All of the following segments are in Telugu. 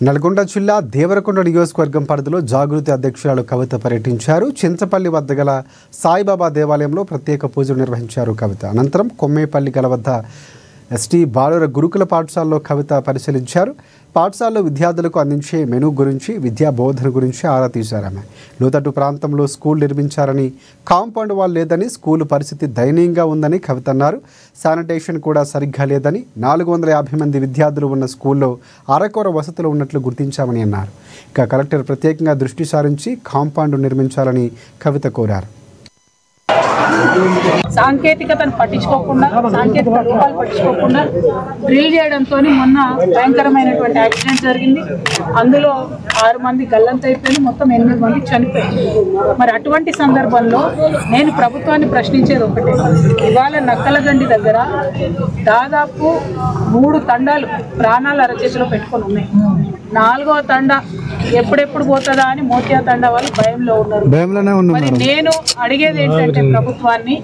నల్గొండ జిల్లా దేవరకొండ నియోజకవర్గం పరిధిలో జాగృతి అధ్యక్షురాలు కవిత పర్యటించారు. చింతపల్లి వద్ద గల సాయిబాబా దేవాలయంలో ప్రత్యేక పూజలు నిర్వహించారు కవిత. అనంతరం కొమ్మేపల్లి గల వద్ద ఎస్టీ బాలుర గురుకుల పాఠశాలలో కవిత పరిశీలించారు. పాఠశాలలో విద్యార్థులకు అందించే మెనూ గురించి, విద్యా బోధన గురించి ఆరా తీశారు. ఆమె లోతట్టు ప్రాంతంలో స్కూల్ నిర్మించారని, కాంపౌండ్ వాల్ లేదని, స్కూలు పరిస్థితి దయనీయంగా ఉందని కవిత అన్నారు. శానిటేషన్ కూడా సరిగ్గా లేదని, 450 మంది విద్యార్థులు ఉన్న స్కూల్లో అరకొర వసతులు ఉన్నట్లు గుర్తించామని అన్నారు. ఇక కలెక్టర్ ప్రత్యేకంగా దృష్టి సారించి కాంపౌండ్ నిర్మించాలని కవిత కోరారు. సాంకేతికతను పట్టించుకోకుండా, సాంకేతిక రూపాలు పట్టించుకోకుండా డ్రిల్ చేయడంతో మొన్న భయంకరమైనటువంటి యాక్సిడెంట్ జరిగింది. అందులో 6 మంది గల్లంతైపోయింది, మొత్తం 8 మంది చనిపోయింది. మరి అటువంటి సందర్భంలో నేను ప్రభుత్వాన్ని ప్రశ్నించేది ఒకటే, ఇవాళ నక్కలగండి దగ్గర దాదాపు 3 తండాలు ప్రాణాల అరచేతిలో పెట్టుకొని ఉన్నాయి. 4వ తండా ఎప్పుడెప్పుడు పోతుందా అని మోతియా తండా వాళ్ళు భయంలో ఉన్నారు. మరి నేను అడిగేది ఏంటంటే ప్రభుత్వాన్ని,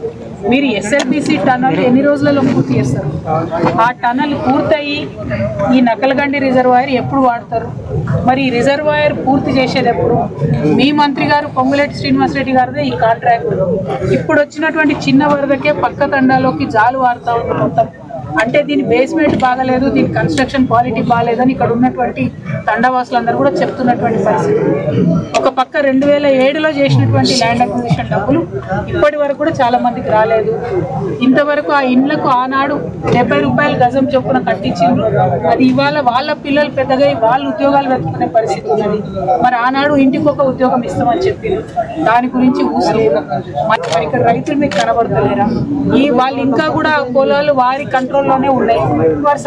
మీరు ఎస్ఎల్బిసి టనల్ ఎన్ని రోజులలో పూర్తి చేస్తారు? ఆ టనల్ పూర్తయి ఈ నక్కలగండి రిజర్వాయర్ ఎప్పుడు వాడతారు? మరి ఈ రిజర్వాయర్ పూర్తి చేసేది ఎప్పుడు? మీ మంత్రి గారు పొంగులేటి శ్రీనివాసరెడ్డి గారిదే ఈ కాంట్రాక్ట్. ఇప్పుడు వచ్చినటువంటి చిన్న వరదకే పక్క తండాలోకి జాలు వారుతా ఉంది మొత్తం. అంటే దీని బేస్మెంట్ బాగలేదు, దీని కన్స్ట్రక్షన్ క్వాలిటీ బాగాలేదని ఇక్కడ ఉన్నటువంటి తండవాసులందరూ కూడా చెప్తున్నటువంటి పరిస్థితి. ఒక పక్క 2007లో చేసినటువంటి ల్యాండ్ అక్విజిషన్ డబ్బులు ఇప్పటి వరకు కూడా చాలా మందికి రాలేదు. ఇంతవరకు ఆ ఇండ్లకు ఆనాడు 70 రూపాయలు గజం చొప్పున కట్టించిండ్రు. అది ఇవాళ వాళ్ళ పిల్లలు పెద్దగా వాళ్ళు ఉద్యోగాలు వెతుకునే పరిస్థితి ఉన్నది. మరి ఆనాడు ఇంటికి ఒక ఉద్యోగం ఇస్తామని చెప్పింది, దాని గురించి ఊసలేదు. మరి ఇక్కడ రైతులు మీకు కనబడతలేరా? వాళ్ళు ఇంకా కూడా పొలాలు వారి కంట్రోల్లోనే ఉన్నాయి. వారు